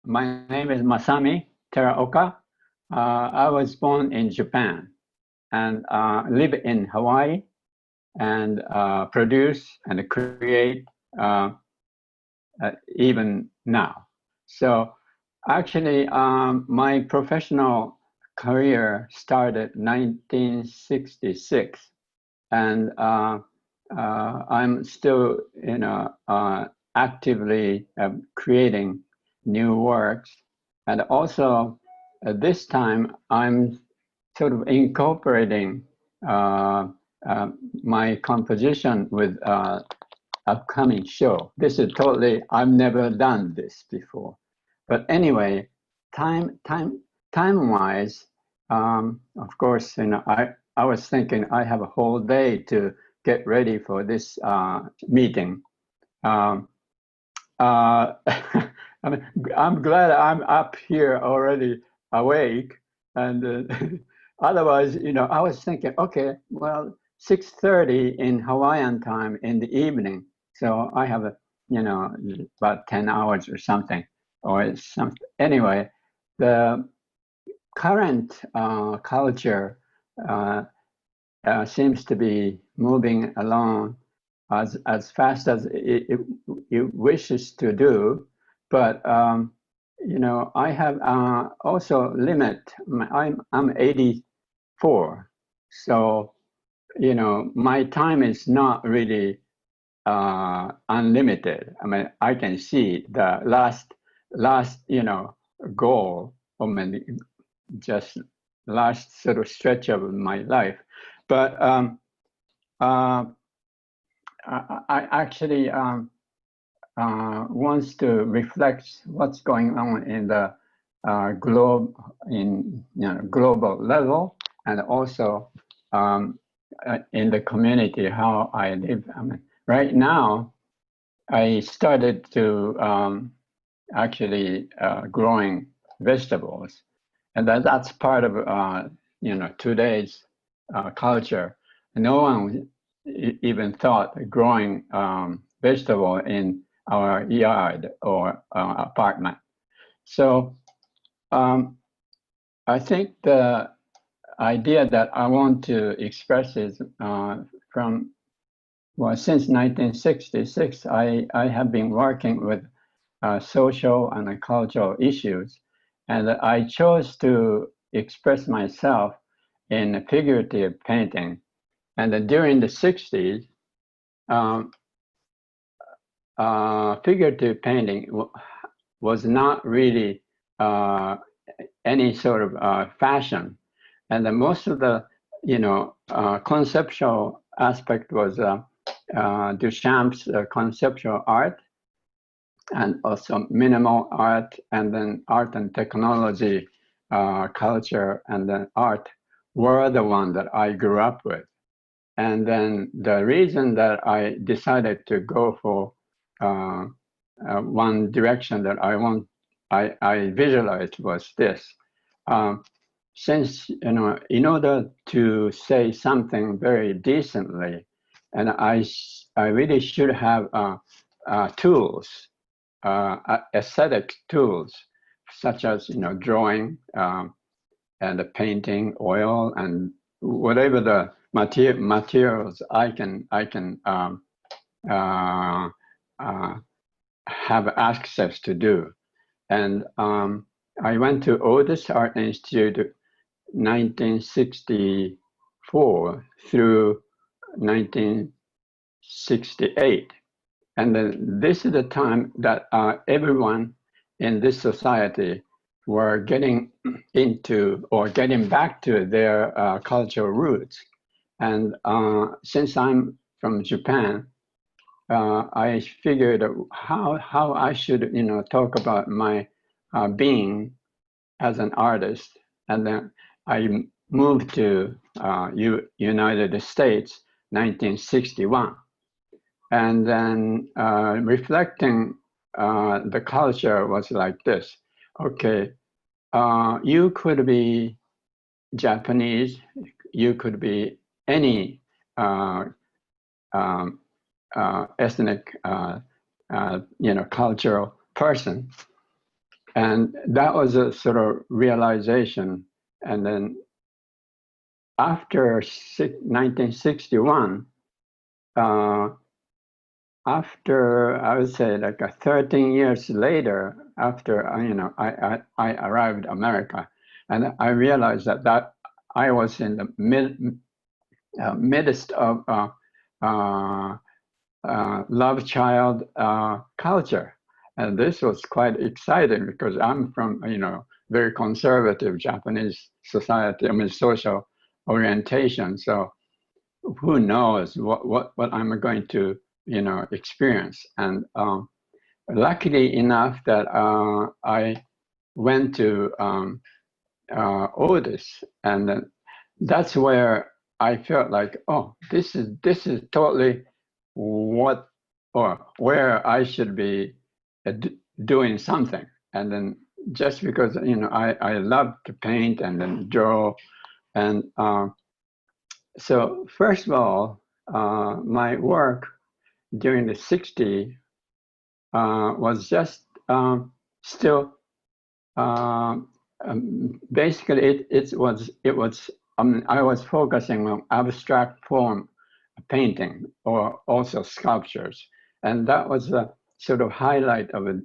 My name is Masami Teraoka. I was born in Japan and live in Hawaii and produce and create even now. So actually, my professional career started 1966, and I'm still, actively creating new works. And also, this time, I'm sort of incorporating uh, my composition with upcoming show. This is totally, I've never done this before. But anyway, time wise, of course, I was thinking I have a whole day to get ready for this meeting. Um, I mean, I'm glad I'm up here already awake. And otherwise, I was thinking, okay, well, 6:30 in Hawaiian time in the evening. So I have, you know, about 10 hours or something, or something. Anyway, the current culture uh, seems to be moving along as fast as it wishes to do. But I have also limit. I'm 84, so my time is not really unlimited. I mean, I can see the last goal. I mean, just last sort of stretch of my life, but uh, I actually wants to reflect what's going on in the global level, and also in the community how I live. I mean, right now, I started to actually growing vegetables, and that's part of today's culture. No one even thought growing vegetable in our yard or apartment. So I think the idea that I want to express is from, well, since 1966, I have been working with social and cultural issues, and I chose to express myself in figurative painting. And during the 60s, um, figurative painting was not really any sort of fashion, and most of the conceptual aspect was Duchamp's conceptual art, and also minimal art, and then art and technology, culture, and then art were the one that I grew up with. And then the reason that I decided to go for one direction that I visualized was this. Since, in order to say something very decently, and I really should have tools, aesthetic tools, such as, drawing, and painting, oil, and whatever the materials I can uh, uh, have access to do. And I went to Otis Art Institute 1964 through 1968. And then this is the time that everyone in this society were getting into or getting back to their cultural roots. And since I'm from Japan, I figured how I should talk about my being as an artist. And then I moved to United States 1961. And then reflecting the culture was like this. Okay, you could be Japanese, you could be any um, ethnic, cultural person. And that was a sort of realization. And then after 1961, after I would say like 13 years later, after I arrived America, and I realized that I was in the midst of love child culture, and this was quite exciting because I'm from very conservative Japanese society. I mean social orientation, so who knows what I'm going to experience. And luckily enough that I went to Otis, and that's where I felt like, oh, this is totally what or where I should be doing something. And then just because I love to paint and then draw, and so first of all, my work during the 60s was just still basically it was I was focusing on abstract form painting or also sculptures, and that was the sort of highlight of it,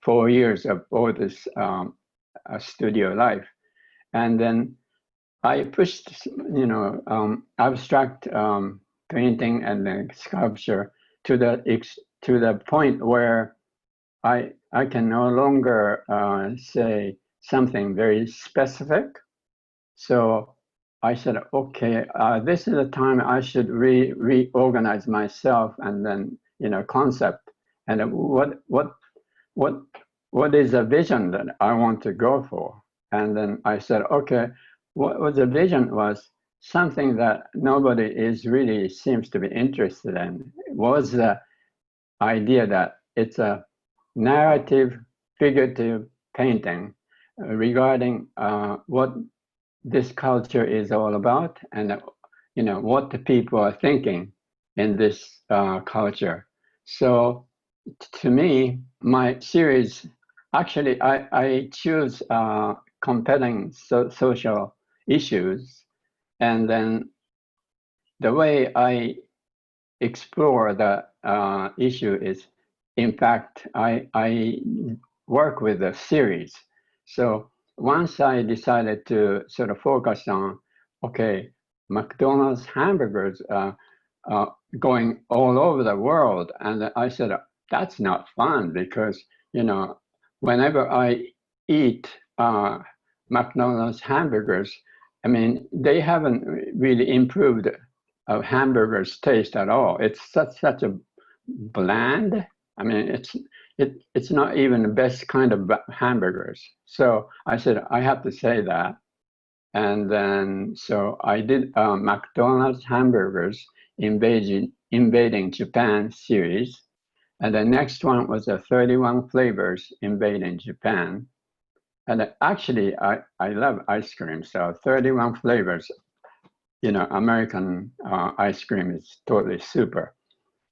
4 years of all this studio life. And then I pushed abstract painting and then sculpture to the point where I can no longer say something very specific. So I said, okay, this is the time I should reorganize myself, and then concept, and what is a vision that I want to go for. And then I said, okay, what was the vision was something that nobody is really seems to be interested in. It was the idea that it's a narrative, figurative painting regarding what this culture is all about, and what the people are thinking in this culture. So to me, my series, actually, I choose compelling social issues, and then the way I explore the issue is, in fact, I work with a series. So once I decided to sort of focus on, okay, McDonald's hamburgers going all over the world, and I said, that's not fun because, whenever I eat McDonald's hamburgers, I mean, they haven't really improved hamburger's taste at all. It's such a bland. I mean, it's not even the best kind of hamburgers. So I said I have to say that, and then so I did McDonald's hamburgers invading Japan series, and the next one was a 31 flavors invading Japan. And actually, I love ice cream, so 31 flavors. American ice cream is totally super.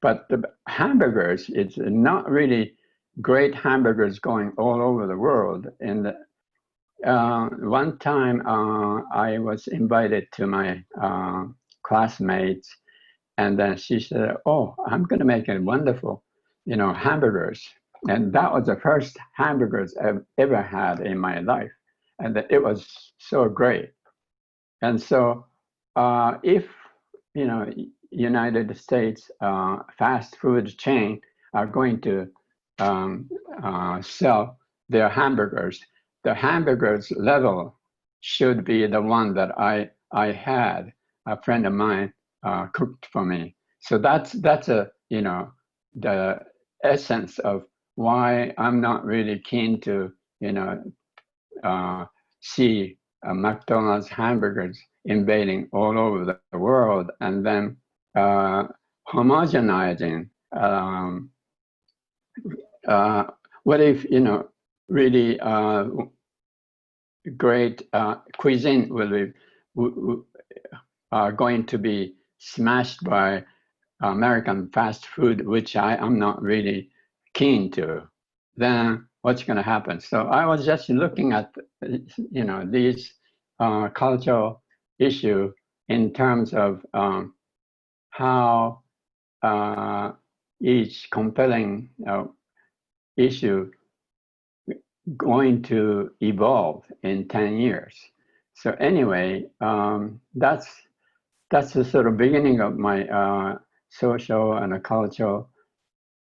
But the hamburgers, it's not really great hamburgers going all over the world. And one time I was invited to my classmates, and then she said, oh, I'm going to make a wonderful, hamburgers. And that was the first hamburgers I've ever had in my life. And it was so great. And so if, United States fast food chain are going to sell their hamburgers, the hamburgers level should be the one that I had. A friend of mine cooked for me. So that's the essence of why I'm not really keen to see McDonald's hamburgers invading all over the world, and then homogenizing. What if really great cuisine will be going to be smashed by American fast food, which I am not really keen to. then what's going to happen? So I was just looking at, these cultural issue in terms of how each compelling issue going to evolve in 10 years. So anyway, that's the sort of beginning of my social and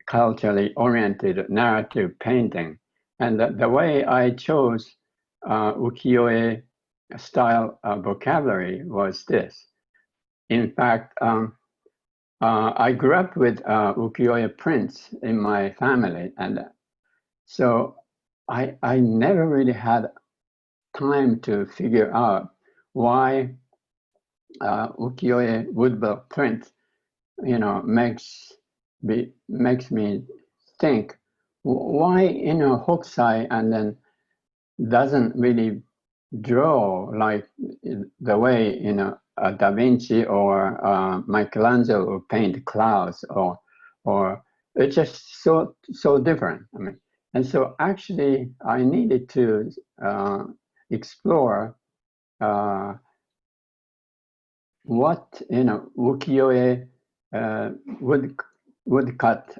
culturally oriented narrative painting. And the way I chose ukiyo-e style vocabulary was this. In fact, I grew up with ukiyo-e prints in my family, and so I never really had time to figure out why ukiyo-e woodblock print, makes me think why Hokusai and then doesn't really draw like the way Da Vinci or Michelangelo would paint clouds, or it's just so different. I mean, and so actually I needed to explore what ukiyo-e woodcut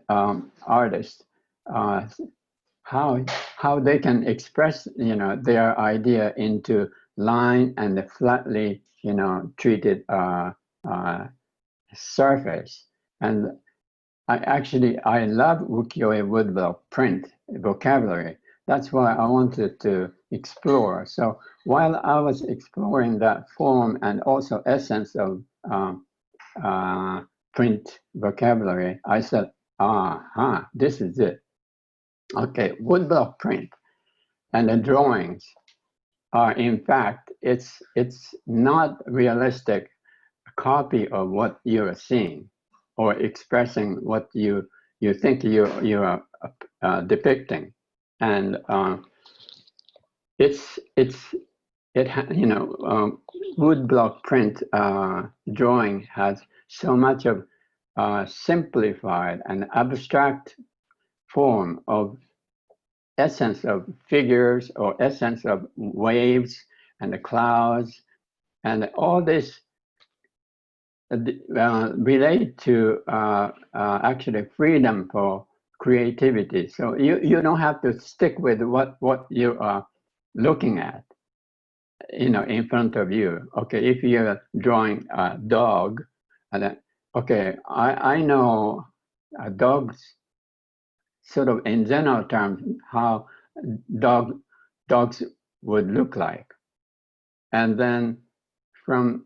artists how they can express their idea into line and flatly treated surface. And I love ukiyo-e woodblock print vocabulary. That's why I wanted to explore. So while I was exploring that form and also essence of print vocabulary, I said, this is it. Okay, woodblock print and the drawings are, in fact, it's not realistic copy of what you are seeing or expressing what you think you are depicting, and woodblock print drawing has so much of simplified and abstract form of essence of figures or essence of waves and the clouds, and all this relate to actually freedom for creativity. So you don't have to stick with what you are looking at, in front of you. Okay, if you're drawing a dog, and then, okay, I know dogs sort of in general terms how dogs would look like, and then from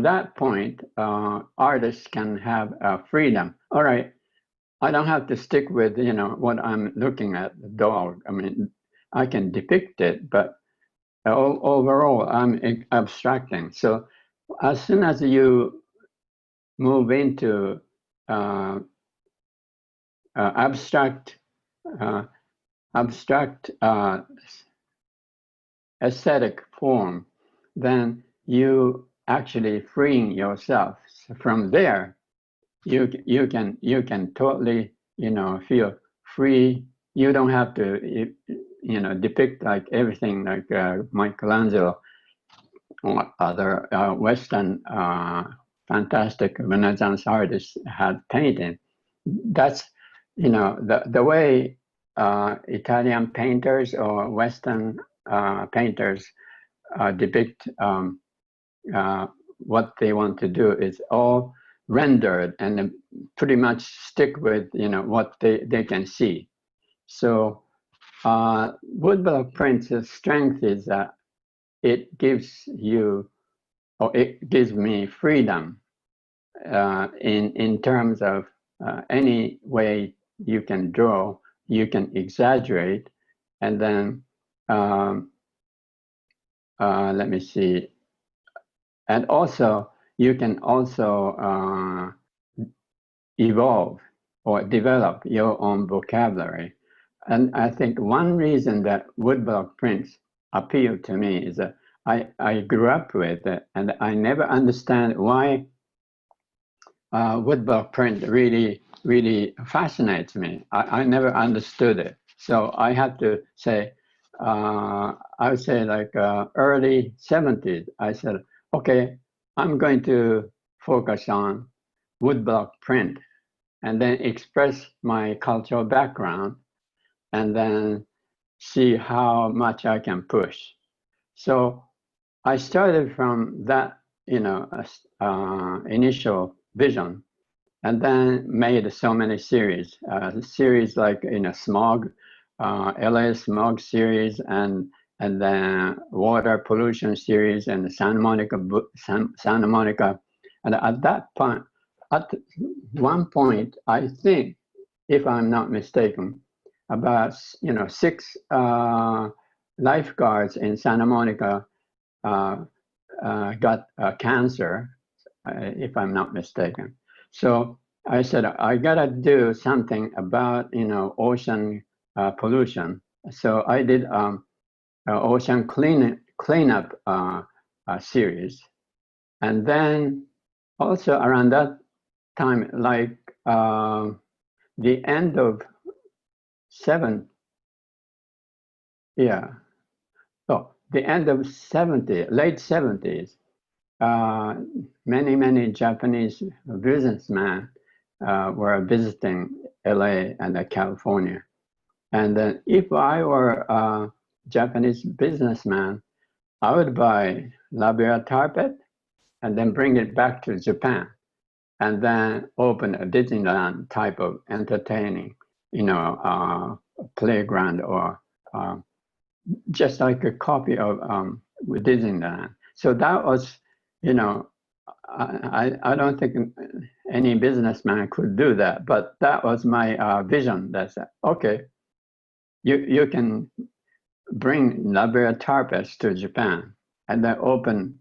that point, artists can have freedom. All right, I don't have to stick with what I'm looking at, the dog. I mean, I can depict it, but overall I'm abstracting. So as soon as you move into abstract aesthetic form, then you actually freeing yourself. So from there, you can totally feel free. You don't have to depict like everything like Michelangelo or other Western fantastic Renaissance artists had painted. That's the way Italian painters or Western painters depict what they want to do is all rendered and pretty much stick with what they can see. So woodblock print's strength is that it gives you, or it gives me, freedom in terms of any way you can draw. You can exaggerate, and then let me see. And also, you can also evolve or develop your own vocabulary. And I think one reason that woodblock prints appeal to me is that I grew up with it, and I never understand why woodblock print really fascinates me. I never understood it. So I had to say, I would say like early 70s, I said, okay, I'm going to focus on woodblock print and then express my cultural background and then see how much I can push. So I started from that, initial vision, and then made so many series. Series like smog, LA smog series, and then water pollution series, and Santa Monica, and at that point, at one point, I think, if I'm not mistaken, about 6 lifeguards in Santa Monica got cancer, if I'm not mistaken. So I said, I gotta do something about ocean pollution. So I did ocean cleanup series, and then also around that time, like the end of the end of late 70s, many Japanese businessmen were visiting LA and California. And then if I were a Japanese businessman, I would buy labia carpet and then bring it back to Japan and then open a Disneyland type of entertaining, playground or just like a copy of Disneyland. So that was, I don't think any businessman could do that, but that was my vision. That said, okay, you can bring labia carpets to Japan and then open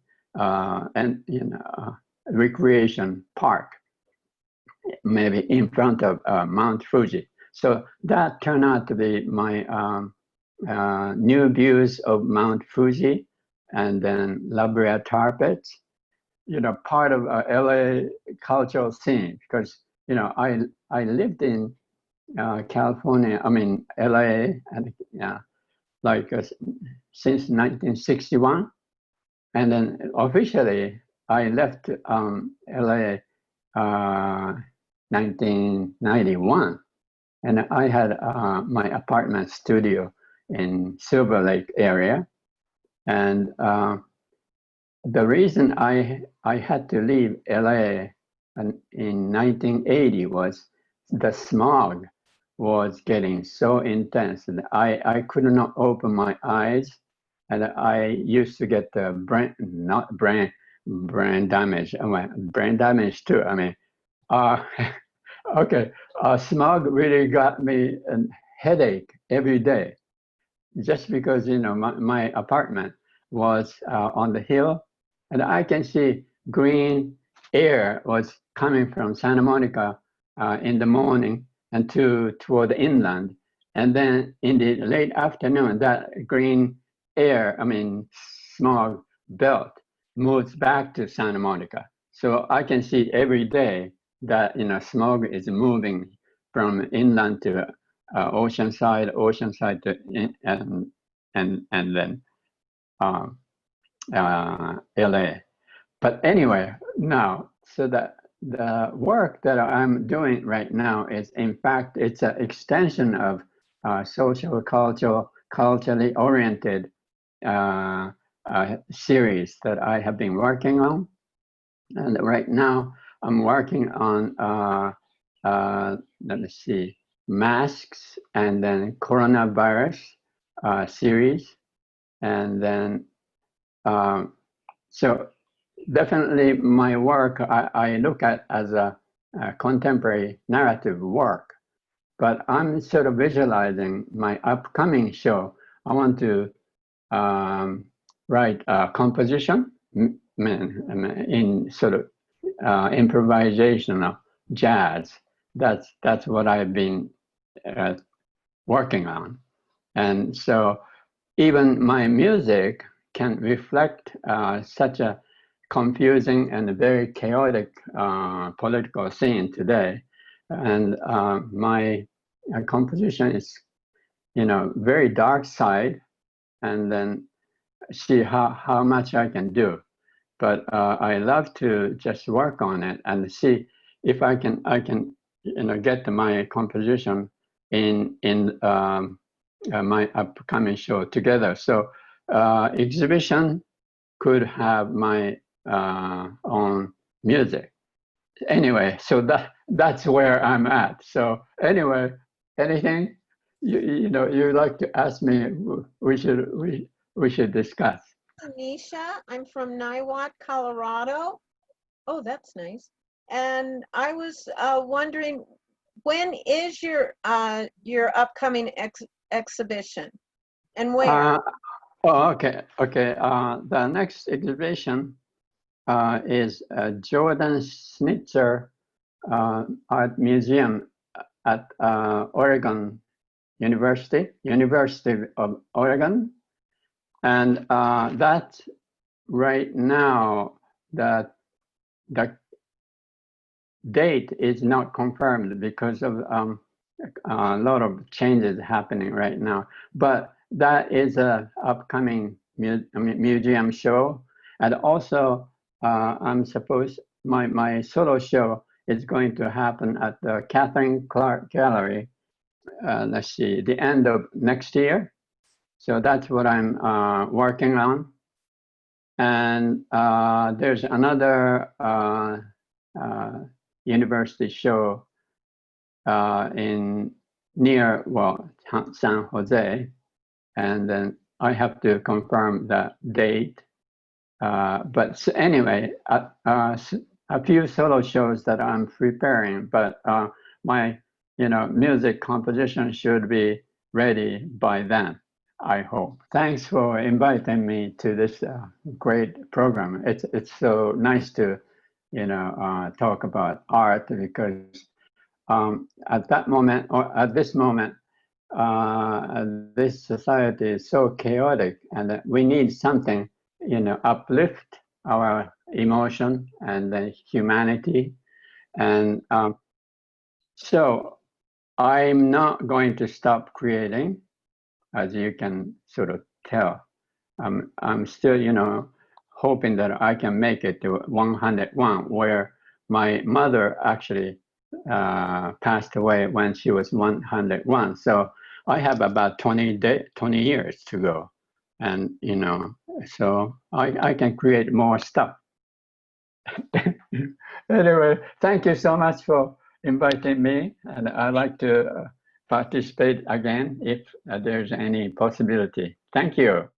recreation park, maybe in front of Mount Fuji. So that turned out to be my new views of Mount Fuji, and then labia carpets, part of LA cultural scene, because I lived in California, LA, and like since 1961, and then officially I left LA 1991, and I had my apartment studio in Silver Lake area, and the reason I had to leave LA in 1980 was the smog was getting so intense, and I could not open my eyes, and I used to get the brain damage. Brain damage too. Okay, smog really got me a headache every day, just because my apartment was on the hill, and I can see green air was coming from Santa Monica in the morning and toward the inland, and then in the late afternoon, that green air, smog belt, moves back to Santa Monica. So I can see every day that smog is moving from inland to ocean side to and then LA. But anyway, now, so the work that I'm doing right now is, in fact, it's an extension of culturally oriented series that I have been working on. And right now, I'm working on, let me see, masks, and then coronavirus series. And then, so definitely my work, I look at as a contemporary narrative work, but I'm sort of visualizing my upcoming show. I want to write a composition in sort of improvisational jazz. That's what I've been working on. And so even my music can reflect such a confusing and very chaotic political scene today. And my composition is, very dark side, and then see how much I can do. But I love to just work on it and see if I can get my composition in my upcoming show together. So exhibition could have my own music. Anyway, so that's where I'm at. So anyway, anything you like to ask me, we should discuss. Nisha, I'm from Niwot, Colorado. Oh, that's nice. And I was wondering, when is your upcoming exhibition, and where? Oh, okay. The next exhibition is Jordan Schnitzer Art Museum at Oregon University of Oregon, and that right now the date is not confirmed because of a lot of changes happening right now. But that is a upcoming museum show, and also I'm supposed my solo show is going to happen at the Catherine Clark Gallery. Let's see, the end of next year. So that's what I'm working on. And there's another university show in near San Jose, and then I have to confirm that date. But so anyway, a few solo shows that I'm preparing, but my music composition should be ready by then, I hope. Thanks for inviting me to this great program. It's so nice to talk about art, because at that moment, or at this moment, this society is so chaotic, and we need something uplift our emotion and the humanity. And so I'm not going to stop creating, as you can sort of tell. I'm still hoping that I can make it to 101, where my mother actually passed away when she was 101. So I have about 20 years to go. And, so I can create more stuff. Anyway, thank you so much for inviting me. And I'd like to participate again if there's any possibility. Thank you.